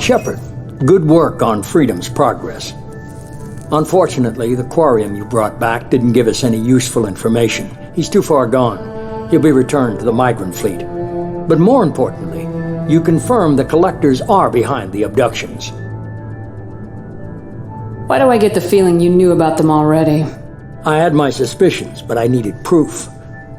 Shepard, good work on Freedom's progress. Unfortunately, the Quarium you brought back didn't give us any useful information. He's too far gone. He'll be returned to the migrant fleet. But more importantly, you confirmed the Collectors are behind the abductions. Why do I get the feeling you knew about them already? I had my suspicions, but I needed proof.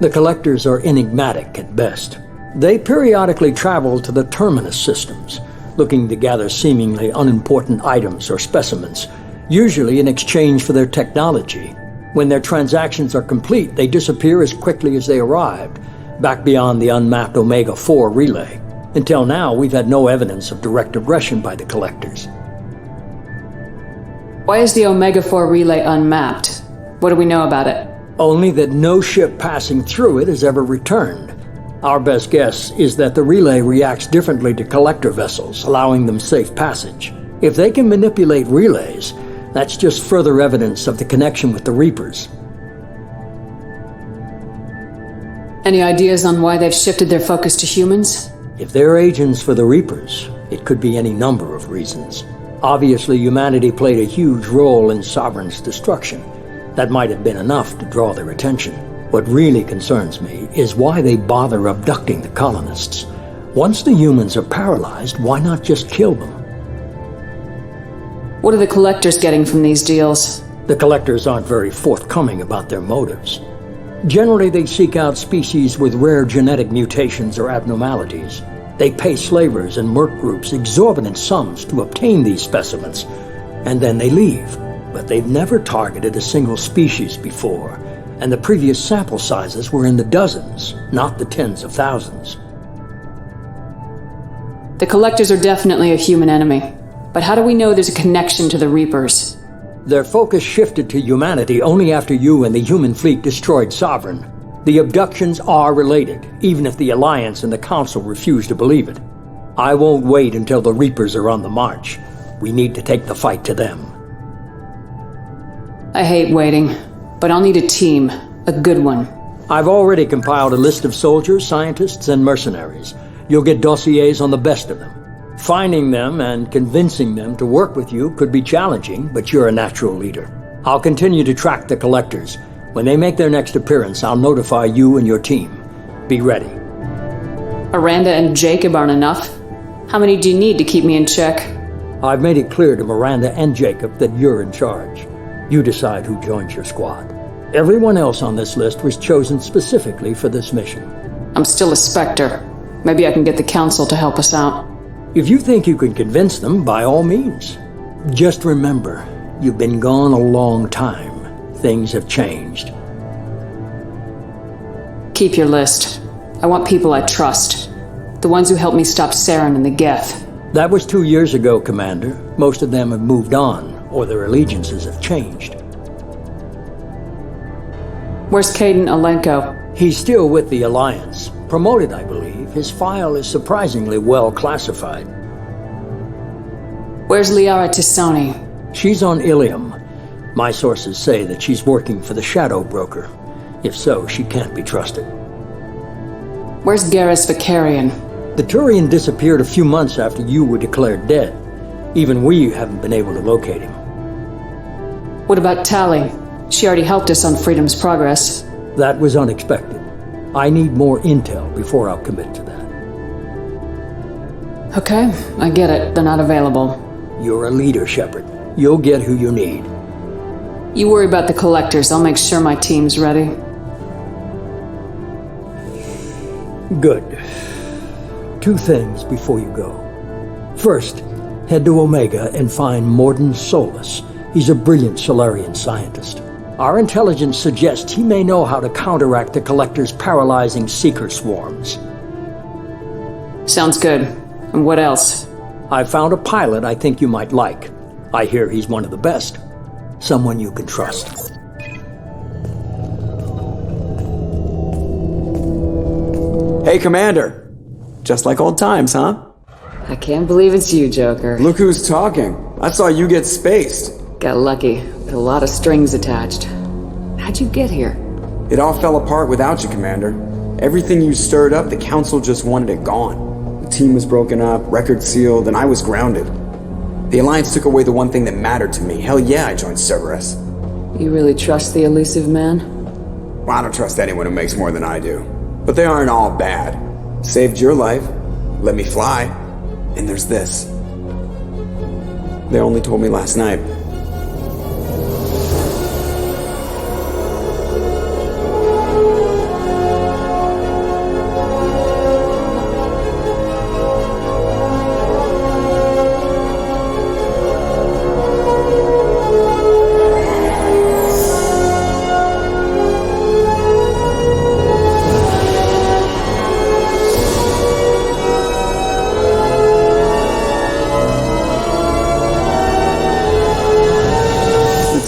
The Collectors are enigmatic at best. They periodically travel to the Terminus systems, looking to gather seemingly unimportant items or specimens, usually in exchange for their technology. When their transactions are complete, they disappear as quickly as they arrived, back beyond the unmapped Omega-4 relay. Until now, we've had no evidence of direct aggression by the Collectors. Why is the Omega-4 relay unmapped? What do we know about it? Only that no ship passing through it has ever returned. Our best guess is that the relay reacts differently to Collector vessels, allowing them safe passage. If they can manipulate relays, that's just further evidence of the connection with the Reapers. Any ideas on why they've shifted their focus to humans? If they're agents for the Reapers, it could be any number of reasons. Obviously, humanity played a huge role in Sovereign's destruction. That might have been enough to draw their attention. What really concerns me is why they bother abducting the colonists. Once the humans are paralyzed, why not just kill them? What are the Collectors getting from these deals? The Collectors aren't very forthcoming about their motives. Generally, they seek out species with rare genetic mutations or abnormalities. They pay slavers and merc groups exorbitant sums to obtain these specimens, and then they leave. But they've never targeted a single species before, and the previous sample sizes were in the dozens, not the tens of thousands. The Collectors are definitely a human enemy, but how do we know there's a connection to the Reapers? Their focus shifted to humanity only after you and the human fleet destroyed Sovereign. The abductions are related, even if the Alliance and the Council refuse to believe it. I won't wait until the Reapers are on the march. We need to take the fight to them. I hate waiting, but I'll need a team, a good one. I've already compiled a list of soldiers, scientists, and mercenaries. You'll get dossiers on the best of them. Finding them and convincing them to work with you could be challenging, but you're a natural leader. I'll continue to track the Collectors. When they make their next appearance, I'll notify you and your team. Be ready. Miranda and Jacob aren't enough. How many do you need to keep me in check? I've made it clear to Miranda and Jacob that you're in charge. You decide who joins your squad. Everyone else on this list was chosen specifically for this mission. I'm still a Spectre. Maybe I can get the Council to help us out. If you think you can convince them, by all means. Just remember, you've been gone a long time. Things have changed. Keep your list. I want people I trust. The ones who helped me stop Saren and the Geth. That was 2 years ago, Commander. Most of them have moved on, or their allegiances have changed. Where's Caden Alenko? He's still with the Alliance. Promoted, I believe. His file is surprisingly well classified. Where's Liara Tisoni? She's on Ilium. My sources say that she's working for the Shadow Broker. If so, she can't be trusted. Where's Garrus Vicarian? The Turian disappeared a few months after you were declared dead. Even we haven't been able to locate him. What about Tali? She already helped us on Freedom's progress. That was unexpected. I need more intel before I'll commit to that. Okay, I get it. They're not available. You're a leader, Shepard. You'll get who you need. You worry about the Collectors. I'll make sure my team's ready. Good. 2 things before you go. First, head to Omega and find Morden Solus. He's a brilliant Solarian scientist. Our intelligence suggests he may know how to counteract the Collector's paralyzing seeker swarms. Sounds good. And what else? I found a pilot I think you might like. I hear he's one of the best. Someone you can trust. Hey, Commander. Just like old times, huh? I can't believe it's you, Joker. Look who's talking. I saw you get spaced. Got lucky, with a lot of strings attached. How'd you get here? It all fell apart without you, Commander. Everything you stirred up, the Council just wanted it gone. The Team was broken up, record sealed, and I was grounded. The Alliance took away the one thing that mattered to me. Hell yeah, I joined Cerberus. You really trust the Illusive Man? Well, I don't trust anyone who makes more than I do. But they aren't all bad. Saved your life, let me fly, and there's this. They only told me last night.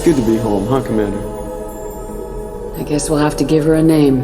Good to be home, huh, Commander? I guess we'll have to give her a name.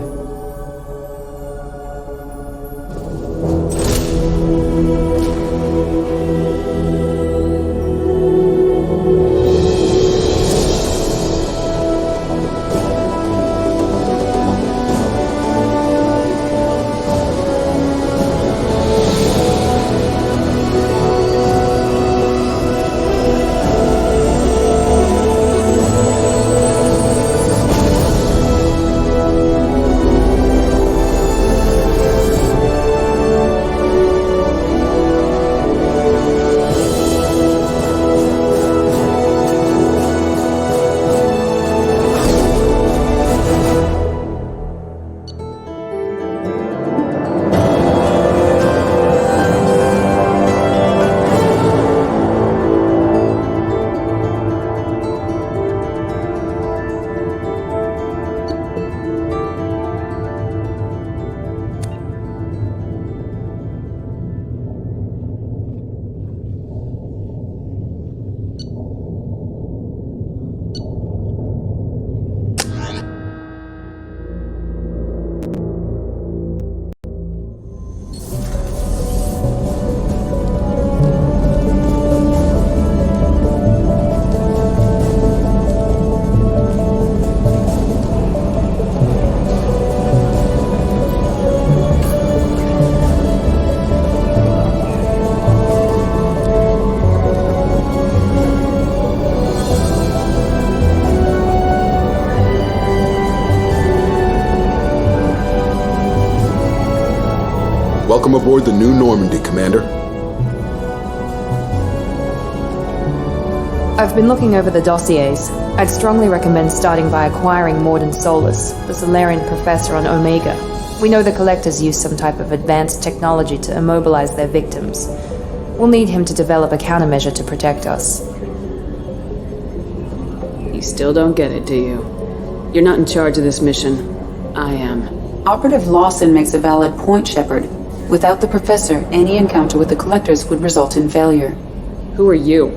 Welcome aboard the new Normandy, Commander. I've been looking over the dossiers. I'd strongly recommend starting by acquiring Morden Solus, the Solarian professor on Omega. We know the Collectors use some type of advanced technology to immobilize their victims. We'll need him to develop a countermeasure to protect us. You still don't get it, do you? You're not in charge of this mission. I am. Operative Lawson makes a valid point, Shepard. Without the Professor, any encounter with the Collectors would result in failure. Who are you?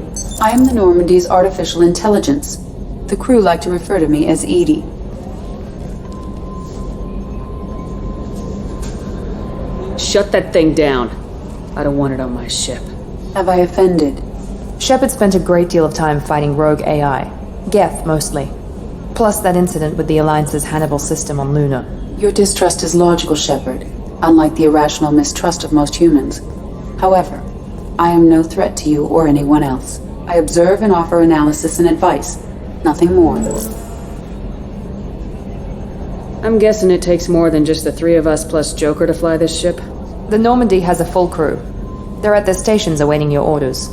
I am the Normandy's artificial intelligence. The crew like to refer to me as Edie. Shut that thing down. I don't want it on my ship. Have I offended? Shepard spent a great deal of time fighting rogue AI. Geth, mostly. Plus that incident with the Alliance's Hannibal system on Luna. Your distrust is logical, Shepard, unlike the irrational mistrust of most humans. However, I am no threat to you or anyone else. I observe and offer analysis and advice. Nothing more. I'm guessing it takes more than just the three of us plus Joker to fly this ship? The Normandy has a full crew. They're at their stations awaiting your orders.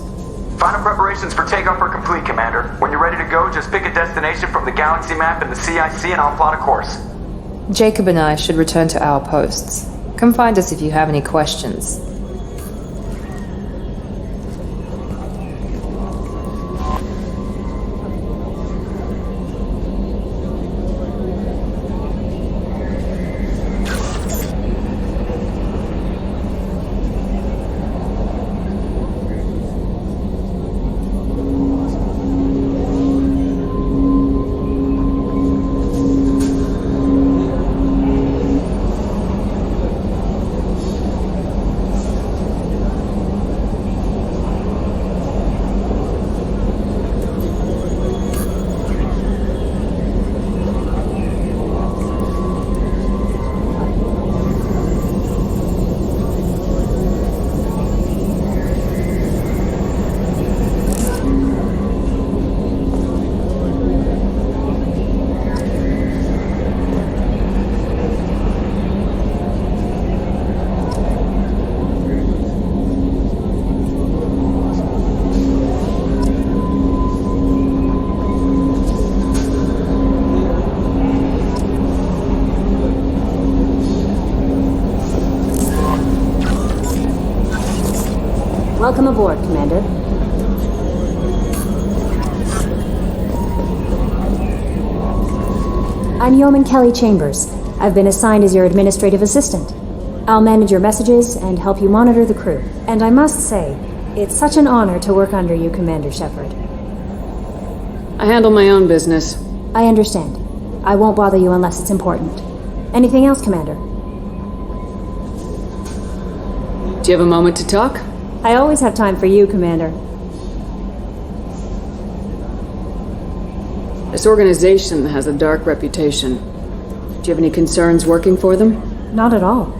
Final preparations for takeoff are complete, Commander. When you're ready to go, just pick a destination from the galaxy map and the CIC and I'll plot a course. Jacob and I should return to our posts. Come find us if you have any questions. Welcome aboard, Commander. I'm Yeoman Kelly Chambers. I've been assigned as your administrative assistant. I'll manage your messages and help you monitor the crew. And I must say, it's such an honor to work under you, Commander Shepard. I handle my own business. I understand. I won't bother you unless it's important. Anything else, Commander? Do you have a moment to talk? I always have time for you, Commander. This organization has a dark reputation. Do you have any concerns working for them? Not at all.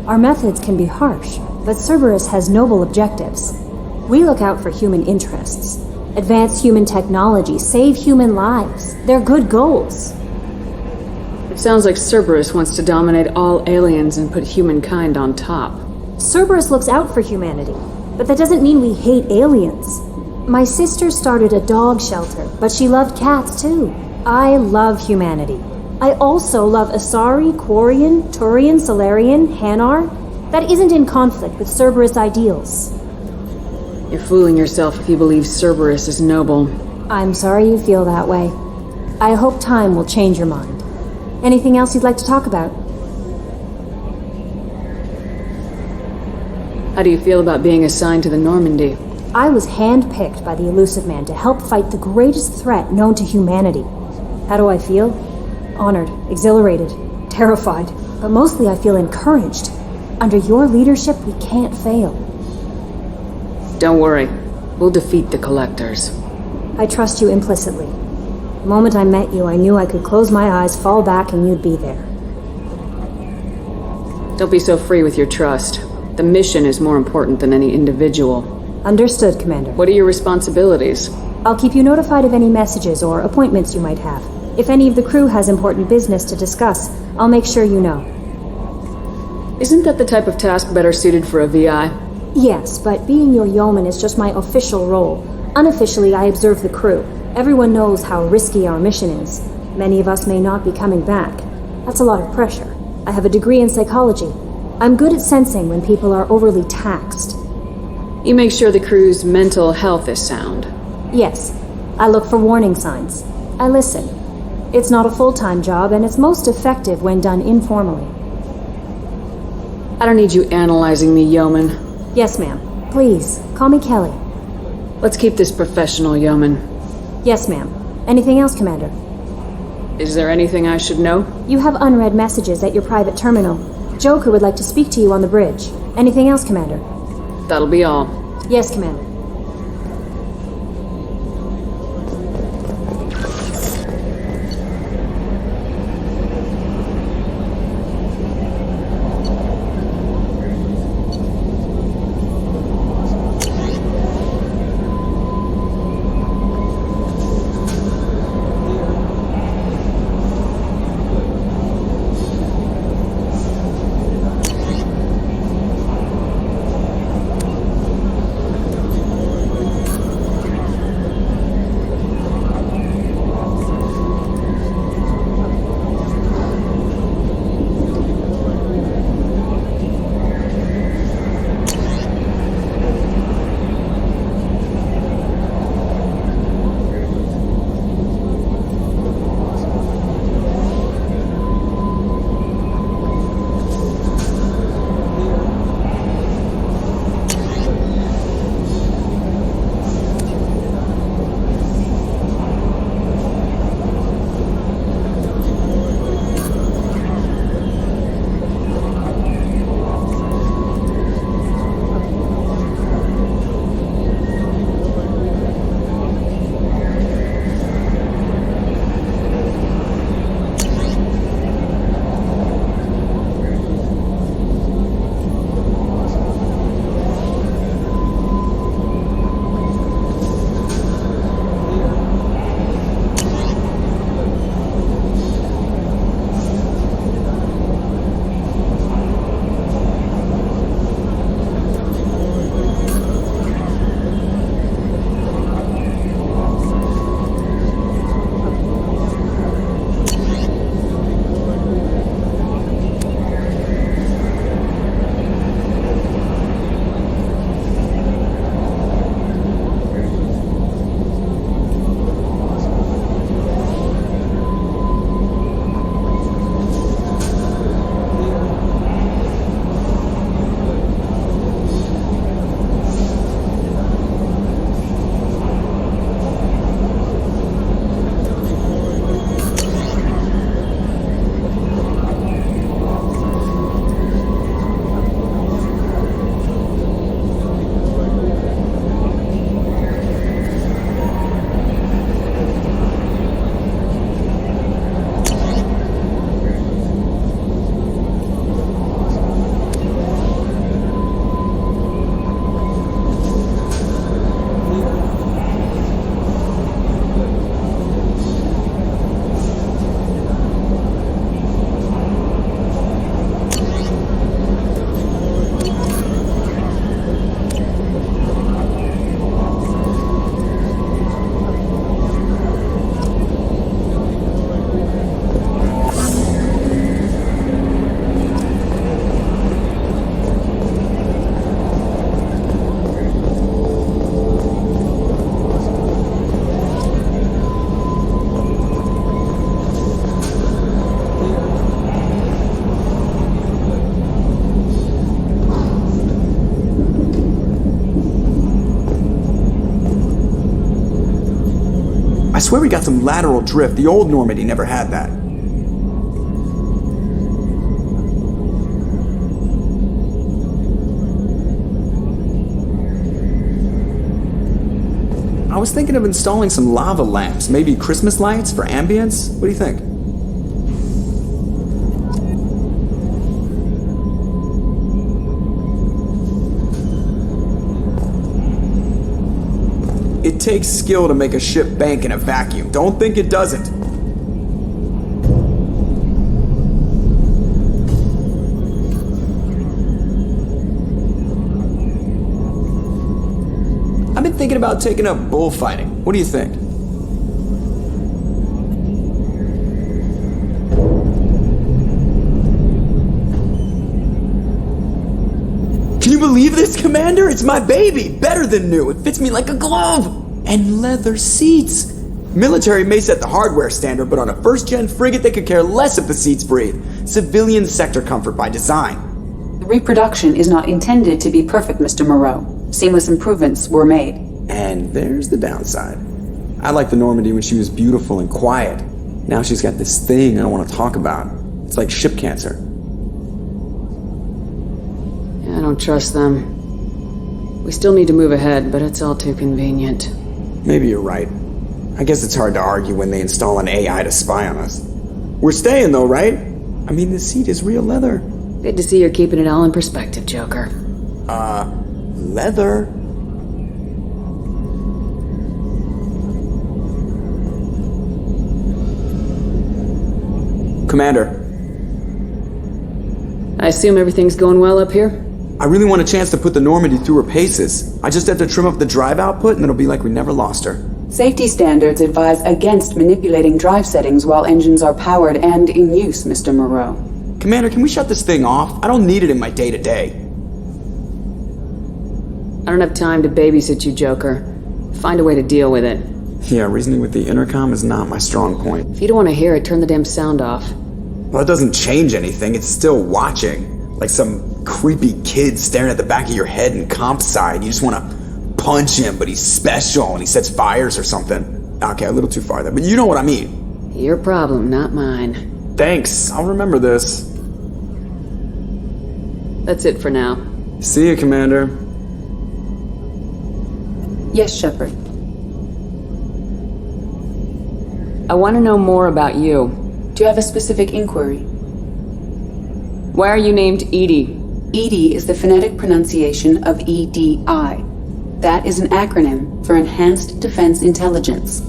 Our methods can be harsh, but Cerberus has noble objectives. We look out for human interests. Advance human technology, save human lives. They're good goals. It sounds like Cerberus wants to dominate all aliens and put humankind on top. Cerberus looks out for humanity, but that doesn't mean we hate aliens. My sister started a dog shelter, but she loved cats too. I love humanity. I also love Asari, Quarian, Turian, Solarian, Hanar. That isn't in conflict with Cerberus ideals. You're fooling yourself if you believe Cerberus is noble. I'm sorry you feel that way. I hope time will change your mind. Anything else you'd like to talk about? How do you feel about being assigned to the Normandy? I was handpicked by the Illusive Man to help fight the greatest threat known to humanity. How do I feel? Honored, exhilarated, terrified, but mostly I feel encouraged. Under your leadership, we can't fail. Don't worry. We'll defeat the Collectors. I trust you implicitly. The moment I met you, I knew I could close my eyes, fall back, and you'd be there. Don't be so free with your trust. The mission is more important than any individual. Understood, Commander. What are your responsibilities? I'll keep you notified of any messages or appointments you might have. If any of the crew has important business to discuss, I'll make sure you know. Isn't that the type of task better suited for a VI? Yes, but being your yeoman is just my official role. Unofficially, I observe the crew. Everyone knows how risky our mission is. Many of us may not be coming back. That's a lot of pressure. I have a degree in psychology. I'm good at sensing when people are overly taxed. You make sure the crew's mental health is sound. Yes. I look for warning signs. I listen. It's not a full-time job, and it's most effective when done informally. I don't need you analyzing me, Yeoman. Yes, ma'am. Please, call me Kelly. Let's keep this professional, Yeoman. Yes, ma'am. Anything else, Commander? Is there anything I should know? You have unread messages at your private terminal. Joker would like to speak to you on the bridge. Anything else, Commander? That'll be all. Yes, Commander. swear we got some lateral drift. The old Normandy never had that. I was thinking of installing some lava lamps, maybe Christmas lights for ambience. What do you think? It takes skill to make a ship bank in a vacuum. Don't think it doesn't. I've been thinking about taking up bullfighting. What do you think? Can you believe this, Commander? It's my baby! Better than new. It fits me like a glove! And leather seats! Military may set the hardware standard, but on a first-gen frigate they could care less if the seats breathe. Civilian sector comfort by design. The reproduction is not intended to be perfect, Mr. Moreau. Seamless improvements were made. And there's the downside. I liked the Normandy when she was beautiful and quiet. Now she's got this thing I don't want to talk about. It's like ship cancer. I don't trust them. We still need to move ahead, but it's all too convenient. Maybe you're right. I guess it's hard to argue when they install an AI to spy on us. We're staying though, right? I mean, the seat is real leather. Good to see you're keeping it all in perspective, Joker. Leather? Commander. I assume everything's going well up here? I really want a chance to put the Normandy through her paces. I just have to trim up the drive output and it'll be like we never lost her. Safety standards advise against manipulating drive settings while engines are powered and in use, Mr. Moreau. Commander, can we shut this thing off? I don't need it in my day-to-day. I don't have time to babysit you, Joker. Find a way to deal with it. Yeah, reasoning with the intercom is not my strong point. If you don't want to hear it, turn the damn sound off. Well, it doesn't change anything. It's still watching. Like some creepy kid staring at the back of your head in comp side. You just want to punch him, but he's special and he sets fires or something. Okay, a little too far there, but you know what I mean. Your problem, not mine. Thanks, I'll remember this. That's it for now. See you, Commander. Yes, Shepard. I want to know more about you. Do you have a specific inquiry? Why are you named Edie? EDI is the phonetic pronunciation of EDI. That is an acronym for Enhanced Defense Intelligence.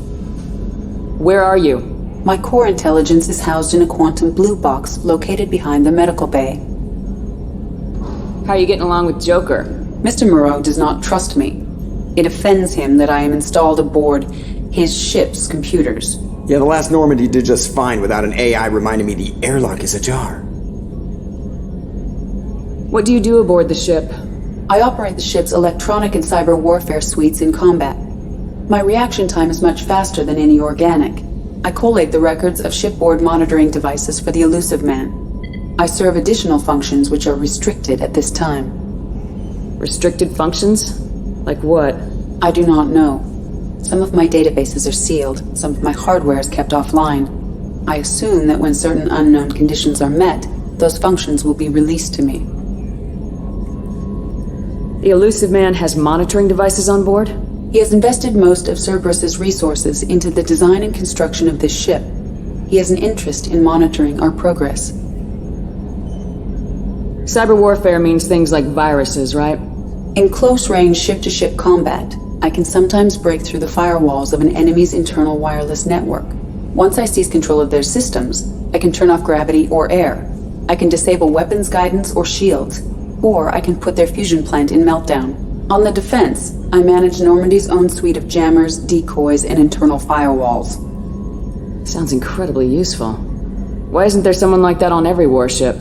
Where are you? My core intelligence is housed in a quantum blue box located behind the medical bay. How are you getting along with Joker? Mr. Moreau does not trust me. It offends him that I am installed aboard his ship's computers. Yeah, the last Normandy did just fine without an AI reminding me the airlock is ajar. What do you do aboard the ship? I operate the ship's electronic and cyber warfare suites in combat. My reaction time is much faster than any organic. I collate the records of shipboard monitoring devices for the Illusive Man. I serve additional functions which are restricted at this time. Restricted functions? Like what? I do not know. Some of my databases are sealed, some of my hardware is kept offline. I assume that when certain unknown conditions are met, those functions will be released to me. The Illusive Man has monitoring devices on board? He has invested most of Cerberus's resources into the design and construction of this ship. He has an interest in monitoring our progress. Cyber warfare means things like viruses, right? In close-range ship-to-ship combat, I can sometimes break through the firewalls of an enemy's internal wireless network. Once I seize control of their systems, I can turn off gravity or air. I can disable weapons guidance or shields, or I can put their fusion plant in meltdown. On the defense, I manage Normandy's own suite of jammers, decoys, and internal firewalls. Sounds incredibly useful. Why isn't there someone like that on every warship?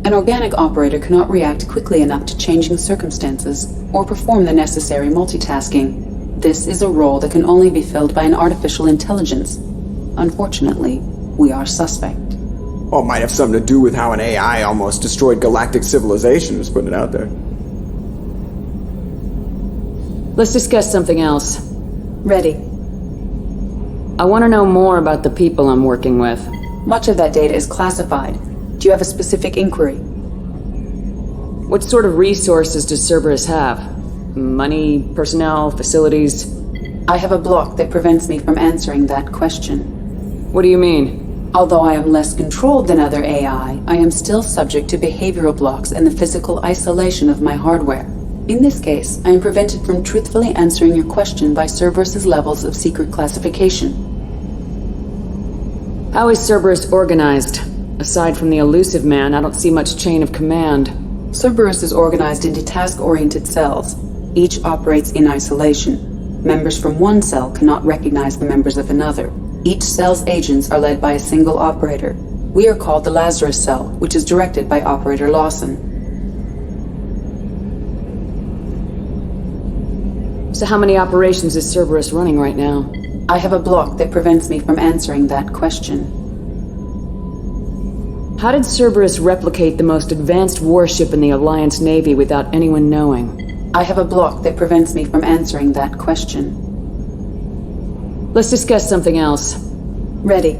An organic operator cannot react quickly enough to changing circumstances or perform the necessary multitasking. This is a role that can only be filled by an artificial intelligence. Unfortunately, we are suspect. Well, it might have something to do with how an AI almost destroyed galactic civilization, just putting it out there. Let's discuss something else. Ready. I want to know more about the people I'm working with. Much of that data is classified. Do you have a specific inquiry? What sort of resources does Cerberus have? Money, personnel, facilities? I have a block that prevents me from answering that question. What do you mean? Although I am less controlled than other AI, I am still subject to behavioral blocks and the physical isolation of my hardware. In this case, I am prevented from truthfully answering your question by Cerberus's levels of secret classification. How is Cerberus organized? Aside from the Illusive Man, I don't see much chain of command. Cerberus is organized into task-oriented cells. Each operates in isolation. Members from one cell cannot recognize the members of another. Each cell's agents are led by a single operator. We are called the Lazarus Cell, which is directed by Operator Lawson. So how many operations is Cerberus running right now? I have a block that prevents me from answering that question. How did Cerberus replicate the most advanced warship in the Alliance Navy without anyone knowing? I have a block that prevents me from answering that question. Let's discuss something else. Ready.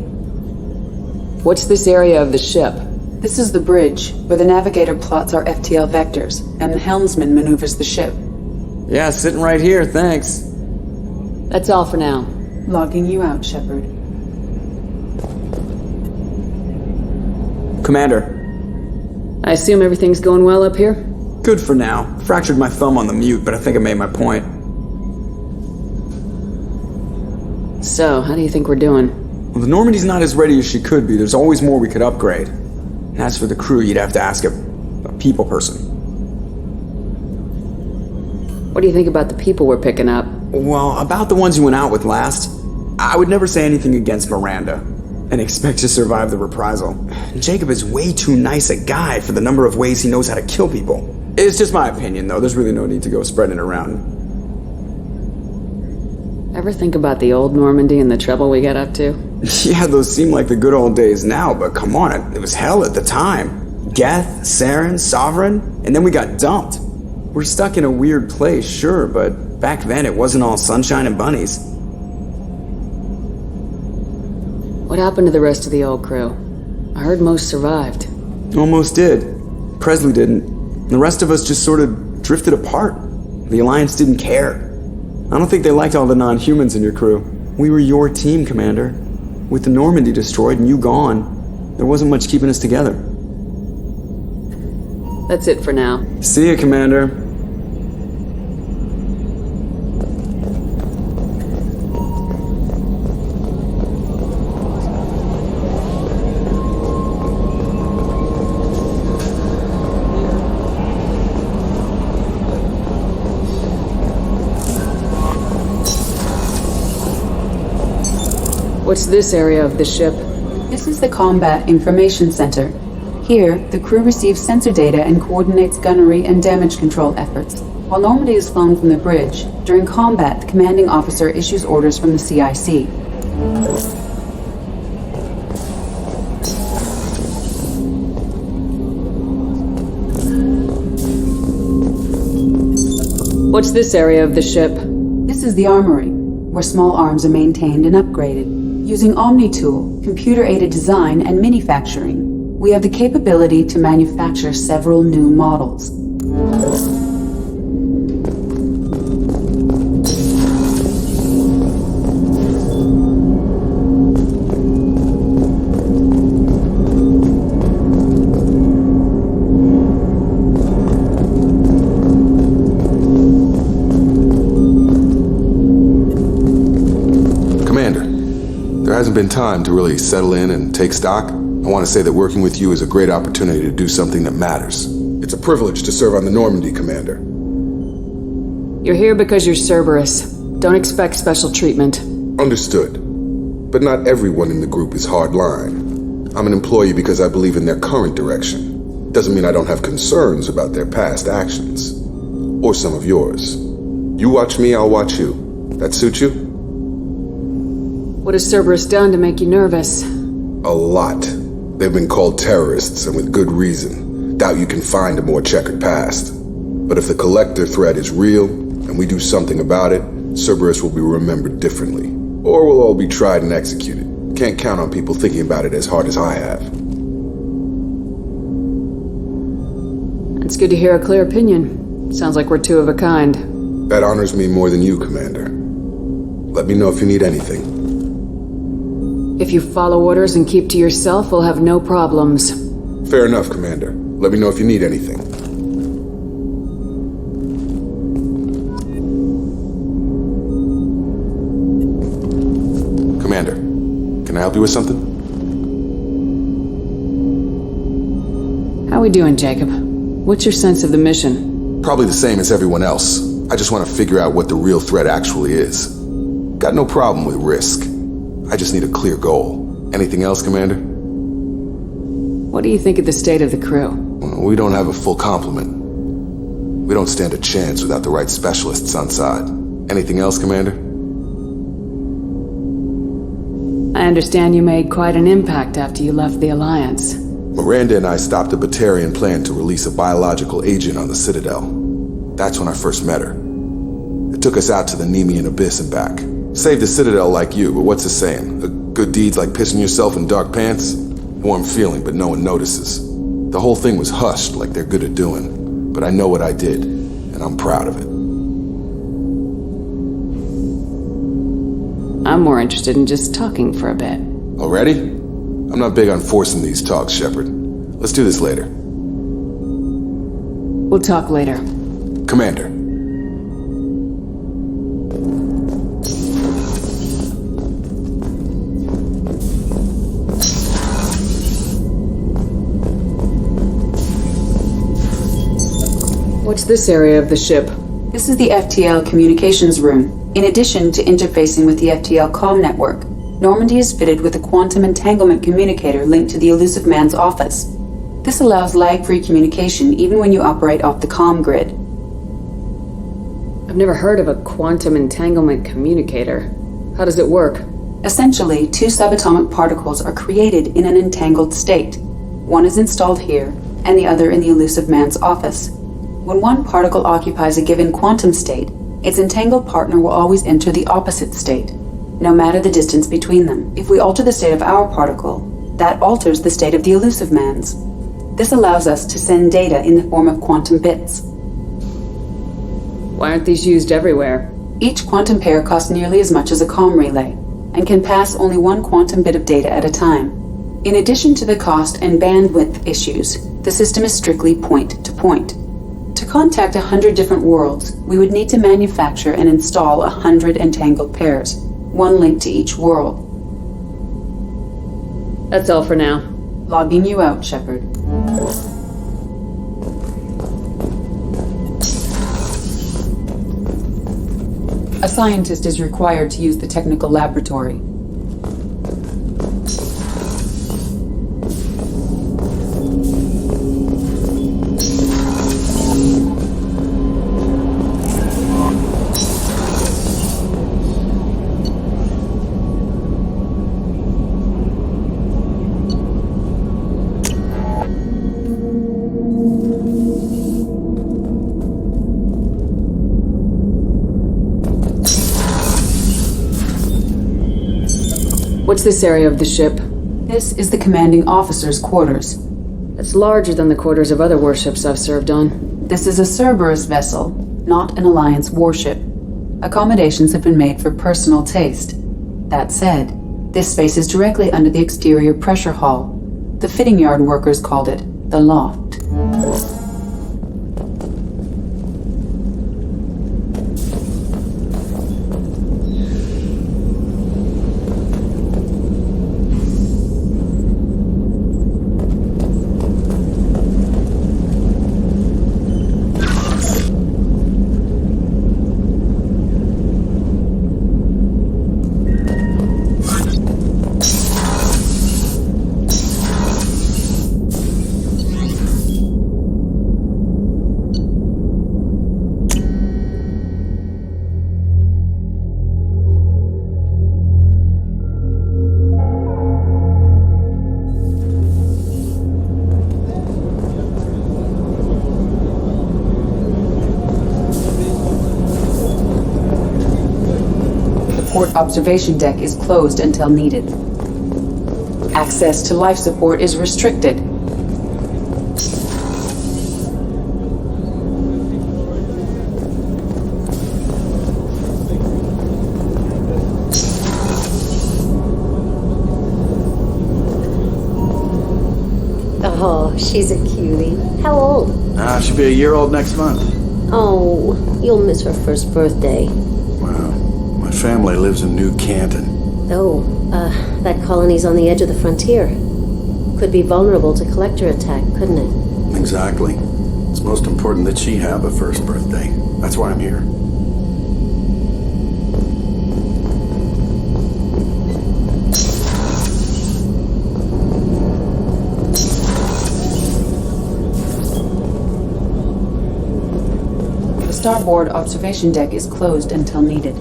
What's this area of the ship? This is the bridge, where the navigator plots our FTL vectors, and the helmsman maneuvers the ship. Yeah, sitting right here, thanks. That's all for now. Logging you out, Shepard. Commander. I assume everything's going well up here? Good for now. Fractured my thumb on the mute, but I think I made my point. So, how do you think we're doing? Well, the Normandy's not as ready as she could be. There's always more we could upgrade. And as for the crew, you'd have to ask a people person. What do you think about the people we're picking up? Well, about the ones you went out with last, I would never say anything against Miranda and expect to survive the reprisal. Jacob is way too nice a guy for the number of ways he knows how to kill people. It's just my opinion, though. There's really no need to go spreading it around. Ever think about the old Normandy and the trouble we got up to? Yeah, those seem like the good old days now, but come on, it was hell at the time. Geth, Saren, Sovereign, and then we got dumped. We're stuck in a weird place, sure, but back then it wasn't all sunshine and bunnies. What happened to the rest of the old crew? I heard most survived. Almost did. Presley didn't. The rest of us just sort of drifted apart. The Alliance didn't care. I don't think they liked all the non-humans in your crew. We were your team, Commander. With the Normandy destroyed and you gone, there wasn't much keeping us together. That's it for now. See ya, Commander. What's this area of the ship? This is the Combat Information Center. Here, the crew receives sensor data and coordinates gunnery and damage control efforts. While Normandy is flown from the bridge, during combat, the commanding officer issues orders from the CIC. What's this area of the ship? This is the armory, where small arms are maintained and upgraded. Using Omni-Tool, computer-aided design, and manufacturing, we have the capability to manufacture several new models. Hasn't been time to really settle in and take stock. I want to say that working with you is a great opportunity to do something that matters. It's a privilege to serve on the Normandy, Commander. You're here because you're Cerberus. Don't expect special treatment. Understood. But not everyone in the group is hardline. I'm an employee because I believe in their current direction. Doesn't mean I don't have concerns about their past actions. Or some of yours. You watch me, I'll watch you. That suit you? What has Cerberus done to make you nervous? A lot. They've been called terrorists, and with good reason. Doubt you can find a more checkered past. But if the Collector threat is real, and we do something about it, Cerberus will be remembered differently. Or we'll all be tried and executed. Can't count on people thinking about it as hard as I have. It's good to hear a clear opinion. Sounds like we're two of a kind. That honors me more than you, Commander. Let me know if you need anything. If you follow orders and keep to yourself, we'll have no problems. Fair enough, Commander. Let me know if you need anything. Commander, can I help you with something? How we doing, Jacob? What's your sense of the mission? Probably the same as everyone else. I just want to figure out what the real threat actually is. Got no problem with risk. I just need a clear goal. Anything else, Commander? What do you think of the state of the crew? We don't have a full complement. We don't stand a chance without the right specialists on side. Anything else, Commander? I understand you made quite an impact after you left the Alliance. Miranda and I stopped a Batarian plan to release a biological agent on the Citadel. That's when I first met her. It took us out to the Nemean Abyss and back. Saved the Citadel like you, but what's the saying? A good deed's like pissing yourself in dark pants? Warm feeling, but no one notices. The whole thing was hushed like they're good at doing. But I know what I did, and I'm proud of it. I'm more interested in just talking for a bit. Already? I'm not big on forcing these talks, Shepard. Let's do this later. We'll talk later. Commander. What's this area of the ship? This is the FTL communications room. In addition to interfacing with the FTL comm network, Normandy is fitted with a Quantum Entanglement Communicator linked to the Illusive Man's office. This allows lag-free communication even when you operate off the comm grid. I've never heard of a Quantum Entanglement Communicator. How does it work? Essentially, two subatomic particles are created in an entangled state. One is installed here, and the other in the Illusive Man's office. When one particle occupies a given quantum state, its entangled partner will always enter the opposite state, no matter the distance between them. If we alter the state of our particle, that alters the state of the Illusive Man's. This allows us to send data in the form of quantum bits. Why aren't these used everywhere? Each quantum pair costs nearly as much as a comm relay, and can pass only one quantum bit of data at a time. In addition to the cost and bandwidth issues, the system is strictly point-to-point. To contact 100 different worlds, we would need to manufacture and install 100 entangled pairs, one link to each world. That's all for now. Logging you out, Shepard. A scientist is required to use the technical laboratory. What's this area of the ship? This is the commanding officer's quarters. It's larger than the quarters of other warships I've served on. This is a Cerberus vessel, not an Alliance warship. Accommodations have been made for personal taste. That said, this space is directly under the exterior pressure hull. The fitting yard workers called it the loft. Starport observation deck is closed until needed. Access to life support is restricted. Oh, she's a cutie. How old? She'll be a year old next month. Oh, you'll miss her first birthday. Wow. My family lives in New Canton. Oh, that colony's on the edge of the frontier. Could be vulnerable to collector attack, couldn't it? Exactly. It's most important that she have a first birthday. That's why I'm here. The starboard observation deck is closed until needed.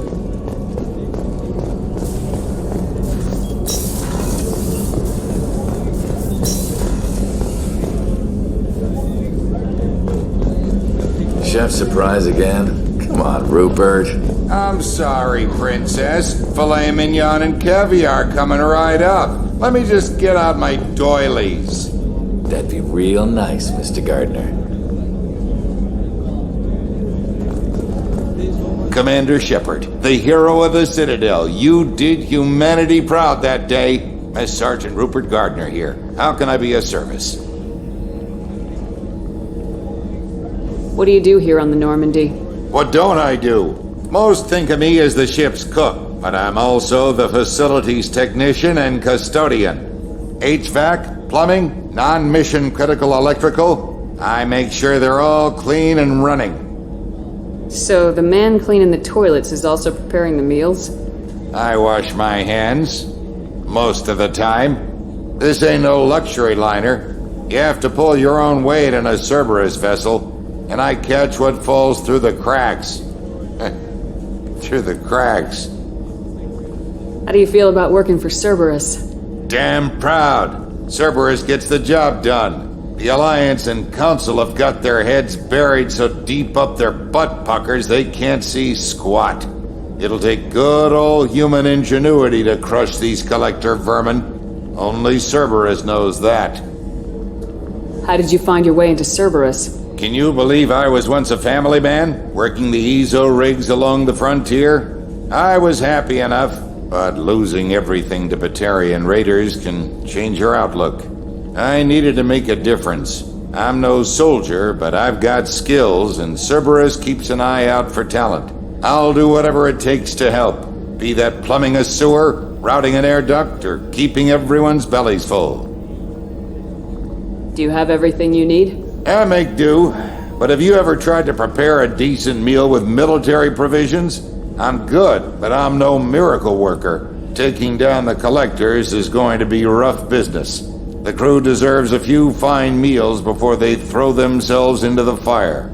Chef surprise again? Come on, Rupert. I'm sorry, Princess. Filet mignon and caviar coming right up. Let me just get out my doilies. That'd be real nice, Mr. Gardner. Commander Shepard, the hero of the Citadel. You did humanity proud that day. As Sergeant Rupert Gardner here. How can I be of service? What do you do here on the Normandy? What don't I do? Most think of me as the ship's cook, but I'm also the facilities technician and custodian. HVAC, plumbing, non-mission critical electrical. I make sure they're all clean and running. So the man cleaning the toilets is also preparing the meals? I wash my hands. Most of the time. This ain't no luxury liner. You have to pull your own weight in a Cerberus vessel. And I catch what falls through the cracks. Through the cracks. How do you feel about working for Cerberus? Damn proud. Cerberus gets the job done. The Alliance and Council have got their heads buried so deep up their butt puckers they can't see squat. It'll take good old human ingenuity to crush these collector vermin. Only Cerberus knows that. How did you find your way into Cerberus? Can you believe I was once a family man, working the EZO rigs along the frontier? I was happy enough, but losing everything to Batarian raiders can change your outlook. I needed to make a difference. I'm no soldier, but I've got skills, and Cerberus keeps an eye out for talent. I'll do whatever it takes to help, be that plumbing a sewer, routing an air duct, or keeping everyone's bellies full. Do you have everything you need? I make do, but have you ever tried to prepare a decent meal with military provisions? I'm good, but I'm no miracle worker. Taking down the collectors is going to be rough business. The crew deserves a few fine meals before they throw themselves into the fire.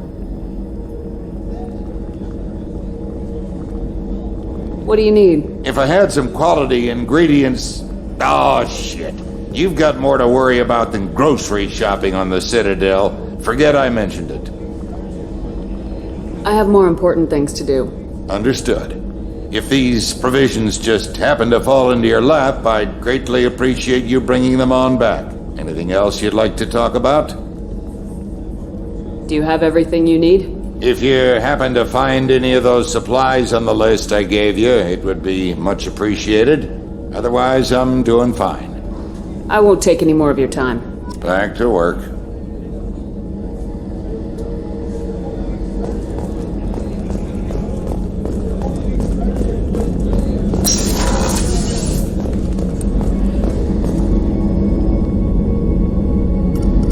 What do you need? If I had some quality ingredients... Oh, shit. You've got more to worry about than grocery shopping on the Citadel. Forget I mentioned it. I have more important things to do. Understood. If these provisions just happen to fall into your lap, I'd greatly appreciate you bringing them on back. Anything else you'd like to talk about? Do you have everything you need? If you happen to find any of those supplies on the list I gave you, it would be much appreciated. Otherwise, I'm doing fine. I won't take any more of your time. Back to work.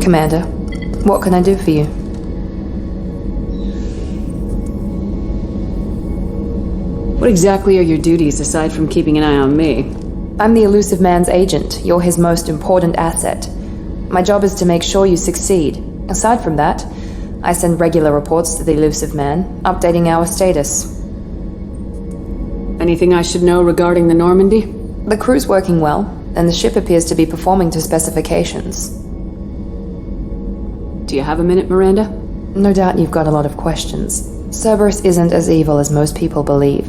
Commander, what can I do for you? What exactly are your duties aside from keeping an eye on me? I'm the Illusive Man's agent. You're his most important asset. My job is to make sure you succeed. Aside from that, I send regular reports to the Illusive Man, updating our status. Anything I should know regarding the Normandy? The crew's working well, and the ship appears to be performing to specifications. Do you have a minute, Miranda? No doubt you've got a lot of questions. Cerberus isn't as evil as most people believe.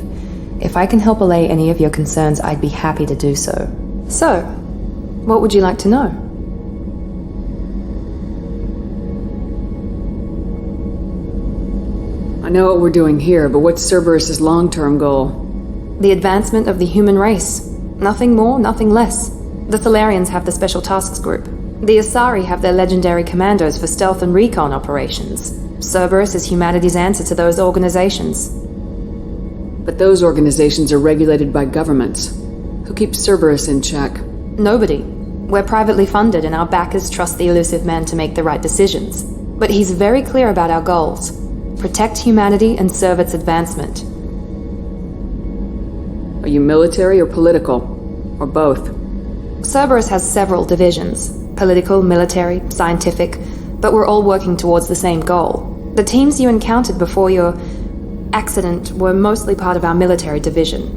If I can help allay any of your concerns, I'd be happy to do so. So, what would you like to know? I know what we're doing here, but what's Cerberus' long-term goal? The advancement of the human race. Nothing more, nothing less. The Thalarians have the Special Tasks Group. The Asari have their legendary commandos for stealth and recon operations. Cerberus is humanity's answer to those organizations. But those organizations are regulated by governments. Who keeps Cerberus in check? Nobody. We're privately funded and our backers trust the Illusive Man to make the right decisions. But he's very clear about our goals. Protect humanity and serve its advancement. Are you military or political? Or both? Cerberus has several divisions. Political, military, scientific, but we're all working towards the same goal. The teams you encountered before your accident were mostly part of our military division.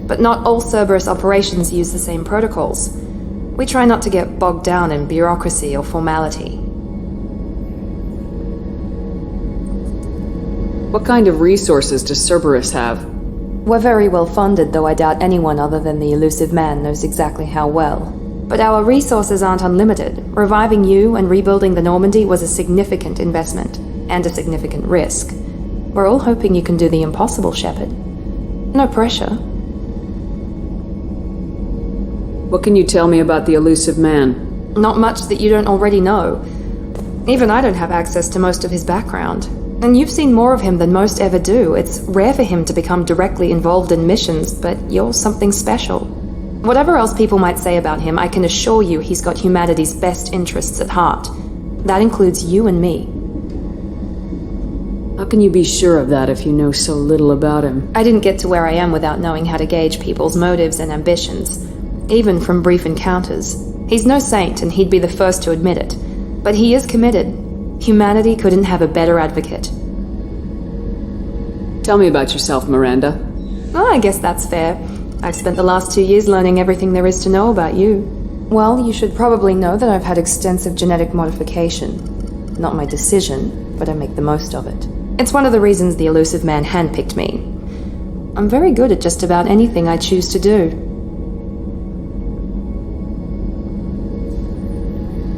But not all Cerberus operations use the same protocols. We try not to get bogged down in bureaucracy or formality. What kind of resources does Cerberus have? We're very well funded, though I doubt anyone other than the Illusive Man knows exactly how well. But our resources aren't unlimited. Reviving you and rebuilding the Normandy was a significant investment, and a significant risk. We're all hoping you can do the impossible, Shepard. No pressure. What can you tell me about the Illusive Man? Not much that you don't already know. Even I don't have access to most of his background. And you've seen more of him than most ever do. It's rare for him to become directly involved in missions, but you're something special. Whatever else people might say about him, I can assure you he's got humanity's best interests at heart. That includes you and me. How can you be sure of that if you know so little about him? I didn't get to where I am without knowing how to gauge people's motives and ambitions, even from brief encounters. He's no saint, and he'd be the first to admit it. But he is committed. Humanity couldn't have a better advocate. Tell me about yourself, Miranda. Oh, I guess that's fair. I've spent the last 2 years learning everything there is to know about you. Well, you should probably know that I've had extensive genetic modification. Not my decision, but I make the most of it. It's one of the reasons the Illusive Man handpicked me. I'm very good at just about anything I choose to do.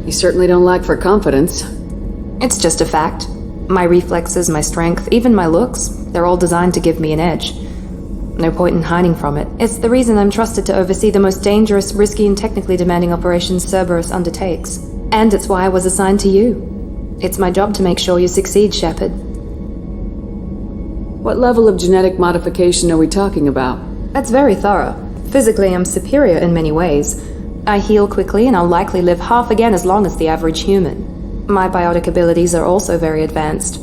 You certainly don't lack for confidence. It's just a fact. My reflexes, my strength, even my looks, they're all designed to give me an edge. No point in hiding from it. It's the reason I'm trusted to oversee the most dangerous, risky, and technically demanding operations Cerberus undertakes. And it's why I was assigned to you. It's my job to make sure you succeed, Shepard. What level of genetic modification are we talking about? That's very thorough. Physically, I'm superior in many ways. I heal quickly, and I'll likely live half again as long as the average human. My biotic abilities are also very advanced.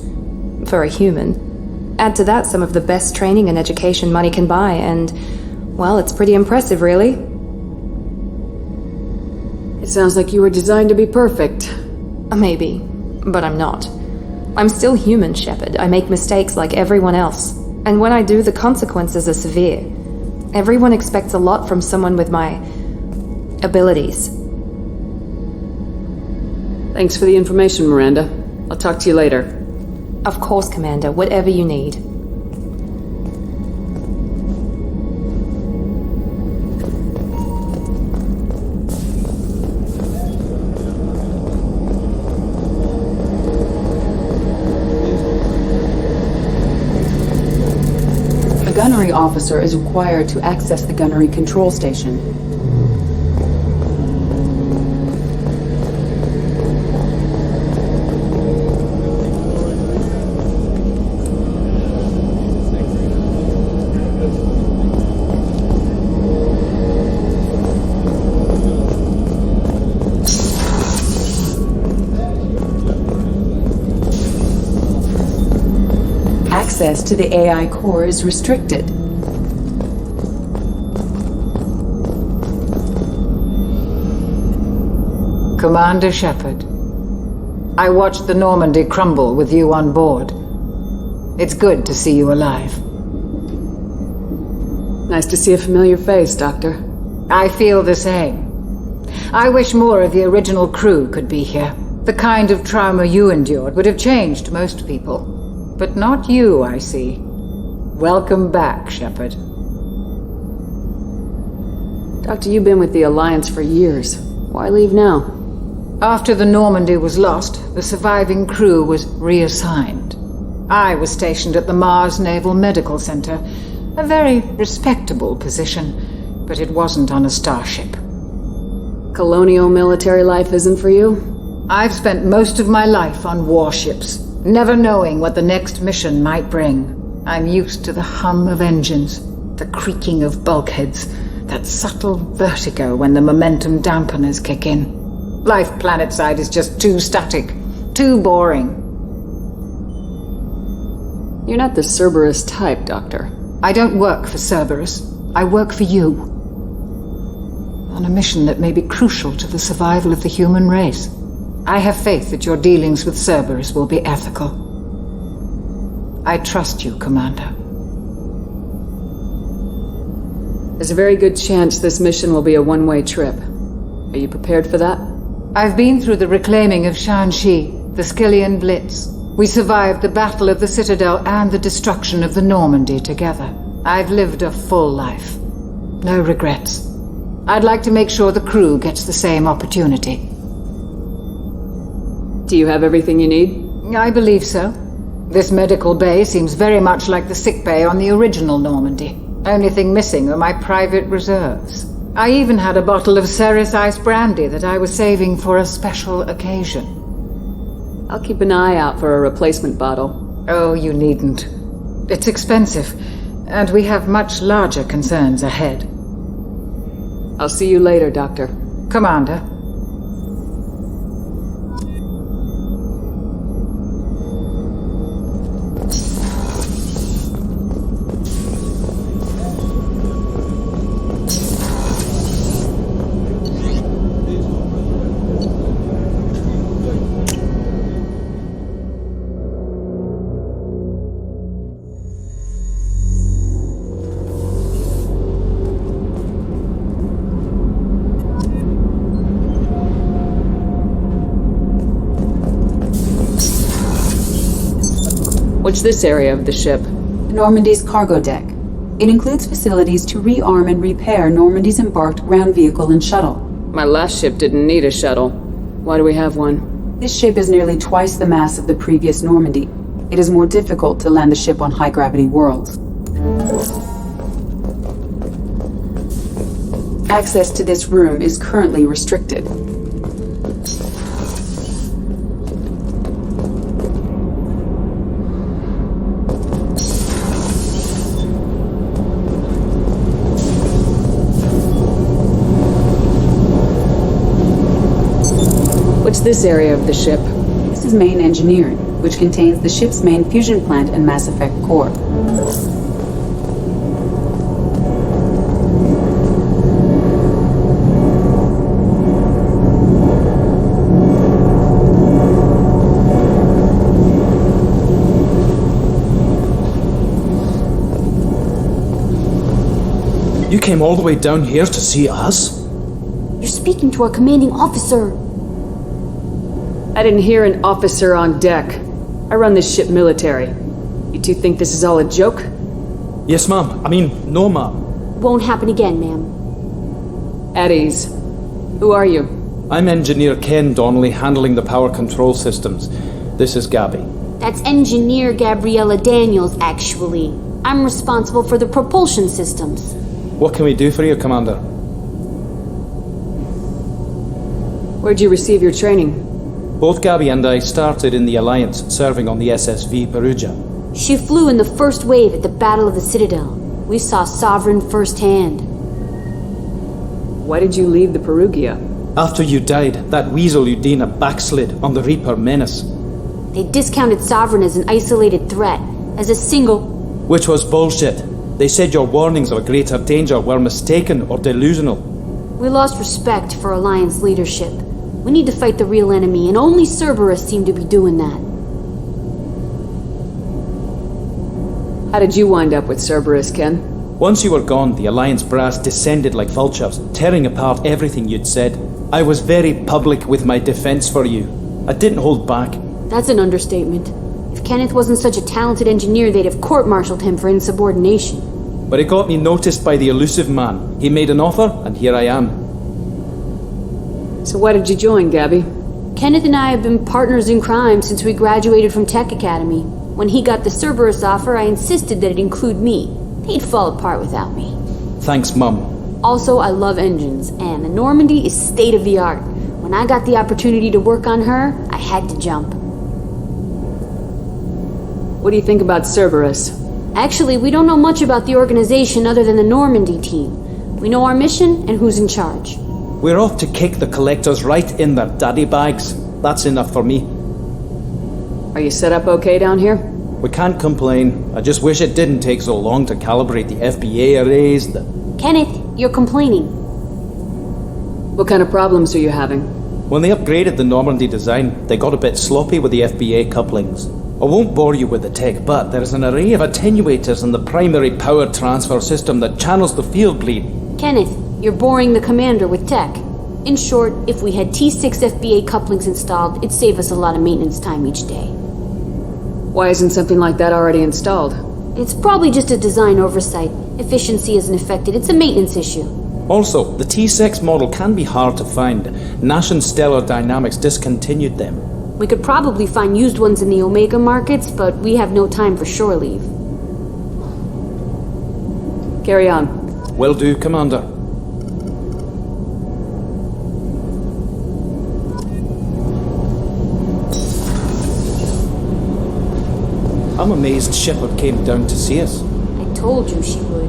For a human. Add to that some of the best training and education money can buy, and, well, it's pretty impressive, really. It sounds like you were designed to be perfect. Maybe, but I'm not. I'm still human, Shepard. I make mistakes like everyone else. And when I do, the consequences are severe. Everyone expects a lot from someone with my abilities. Thanks for the information, Miranda. I'll talk to you later. Of course, Commander. Whatever you need. A gunnery officer is required to access the gunnery control station. Access to the AI core is restricted. Commander Shepard, I watched the Normandy crumble with you on board. It's good to see you alive. Nice to see a familiar face, Doctor. I feel the same. I wish more of the original crew could be here. The kind of trauma you endured would have changed most people. But not you, I see. Welcome back, Shepard. Doctor, you've been with the Alliance for years. Why leave now? After the Normandy was lost, the surviving crew was reassigned. I was stationed at the Mars Naval Medical Center, a very respectable position, but it wasn't on a starship. Colonial military life isn't for you? I've spent most of my life on warships, never knowing what the next mission might bring. I'm used to the hum of engines, the creaking of bulkheads, that subtle vertigo when the momentum dampeners kick in. Life planetside is just too static, too boring. You're not the Cerberus type, Doctor. I don't work for Cerberus. I work for you. On a mission that may be crucial to the survival of the human race. I have faith that your dealings with Cerberus will be ethical. I trust you, Commander. There's a very good chance this mission will be a one-way trip. Are you prepared for that? I've been through the reclaiming of Shanxi, the Skillian Blitz. We survived the Battle of the Citadel and the destruction of the Normandy together. I've lived a full life. No regrets. I'd like to make sure the crew gets the same opportunity. Do you have everything you need? I believe so. This medical bay seems very much like the sick bay on the original Normandy. Only thing missing are my private reserves. I even had a bottle of Ceres Ice brandy that I was saving for a special occasion. I'll keep an eye out for a replacement bottle. Oh, you needn't. It's expensive, and we have much larger concerns ahead. I'll see you later, Doctor. Commander. What's this area of the ship? Normandy's cargo deck. It includes facilities to rearm and repair Normandy's embarked ground vehicle and shuttle. My last ship didn't need a shuttle. Why do we have one? This ship is nearly twice the mass of the previous Normandy. It is more difficult to land the ship on high-gravity worlds. Access to this room is currently restricted. What's this area of the ship? This is main engineering, which contains the ship's main fusion plant and Mass Effect core. You came all the way down here to see us? You're speaking to our commanding officer. I didn't hear an officer on deck. I run this ship military. You two think this is all a joke? Yes, ma'am. No, ma'am. Won't happen again, ma'am. At ease. Who are you? I'm Engineer Ken Donnelly, handling the power control systems. This is Gabby. That's Engineer Gabriella Daniels, actually. I'm responsible for the propulsion systems. What can we do for you, Commander? Where'd you receive your training? Both Gabby and I started in the Alliance, serving on the SSV Perugia. She flew in the first wave at the Battle of the Citadel. We saw Sovereign firsthand. Why did you leave the Perugia? After you died, that weasel Udina backslid on the Reaper Menace. They discounted Sovereign as an isolated threat, as a single... Which was bullshit. They said your warnings of a greater danger were mistaken or delusional. We lost respect for Alliance leadership. We need to fight the real enemy, and only Cerberus seemed to be doing that. How did you wind up with Cerberus, Ken? Once you were gone, the Alliance brass descended like vultures, tearing apart everything you'd said. I was very public with my defense for you. I didn't hold back. That's an understatement. If Kenneth wasn't such a talented engineer, they'd have court-martialed him for insubordination. But it got me noticed by the Illusive Man. He made an offer, and here I am. So why did you join, Gabby? Kenneth and I have been partners in crime since we graduated from Tech Academy. When he got the Cerberus offer, I insisted that it include me. He'd fall apart without me. Thanks, Mum. Also, I love engines, and the Normandy is state-of-the-art. When I got the opportunity to work on her, I had to jump. What do you think about Cerberus? Actually, we don't know much about the organization other than the Normandy team. We know our mission and who's in charge. We're off to kick the collectors right in their daddy bags. That's enough for me. Are you set up okay down here? We can't complain. I just wish it didn't take so long to calibrate the FBA arrays. Kenneth, you're complaining. What kind of problems are you having? When they upgraded the Normandy design, they got a bit sloppy with the FBA couplings. I won't bore you with the tech, but there's an array of attenuators in the primary power transfer system that channels the field bleed. Kenneth, you're boring the commander with tech. In short, if we had T6 FBA couplings installed, it'd save us a lot of maintenance time each day. Why isn't something like that already installed? It's probably just a design oversight. Efficiency isn't affected. It's a maintenance issue. Also, the T6 model can be hard to find. Nash and Stellar Dynamics discontinued them. We could probably find used ones in the Omega markets, but we have no time for shore leave. Carry on. Will do, Commander. I'm amazed Shepard came down to see us. I told you she would.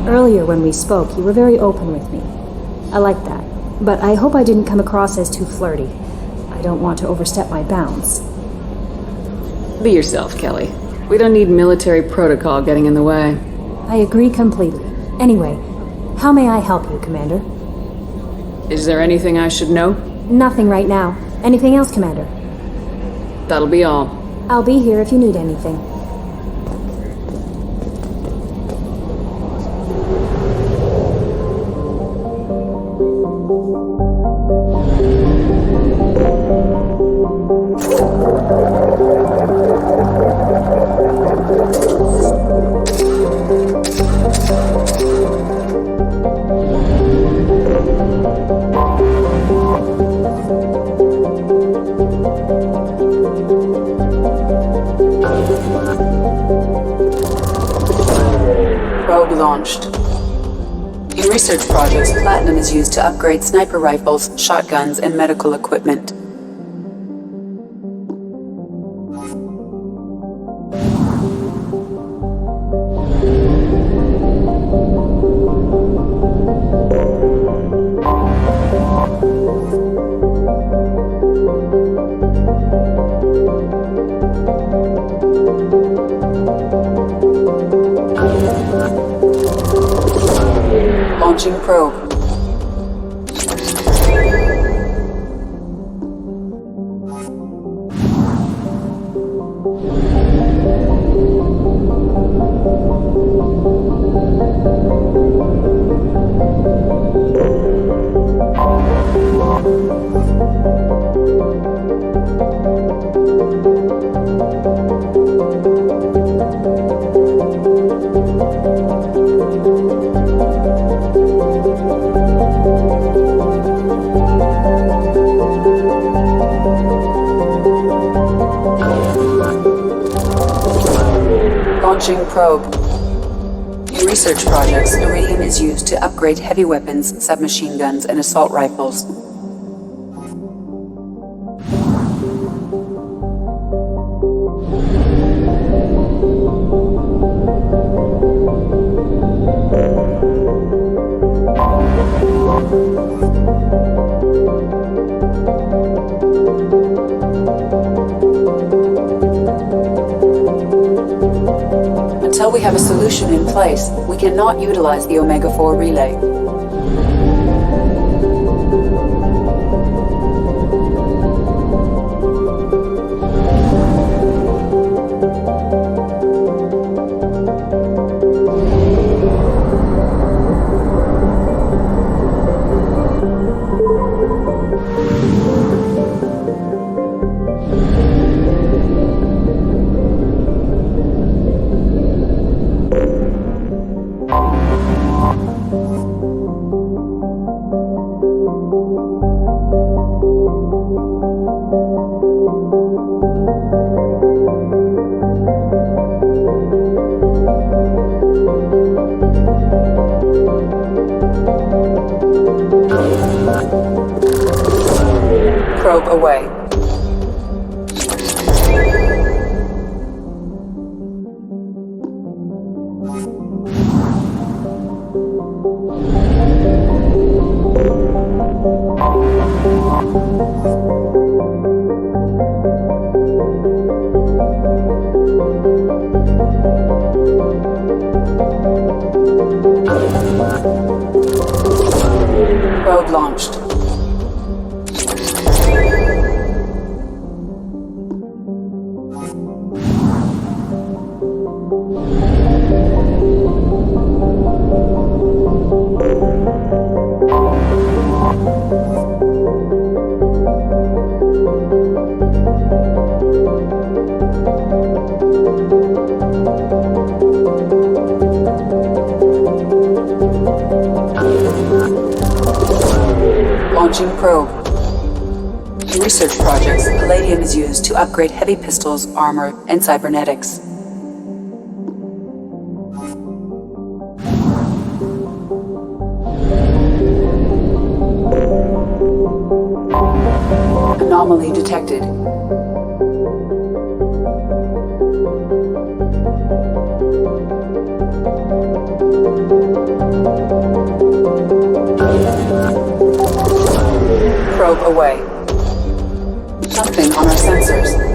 Earlier when we spoke, you were very open with me. I like that, but I hope I didn't come across as too flirty. I don't want to overstep my bounds. Be yourself, Kelly. We don't need military protocol getting in the way. I agree completely. Anyway, how may I help you, Commander? Is there anything I should know? Nothing right now. Anything else, Commander? That'll be all. I'll be here if you need anything. Launched. In research projects, platinum is used to upgrade sniper rifles, shotguns, and medical equipment. Launching probe. Launching probe. In research projects, iridium is used to upgrade heavy weapons, submachine guns, and assault rifles. Until we have a solution in place, we cannot utilize the Omega-4 relay. Probe away. Probe launched. Launching probe. In research projects, palladium is used to upgrade heavy pistols, armor, and cybernetics. Anomaly detected. Probe away. Something on our sensors.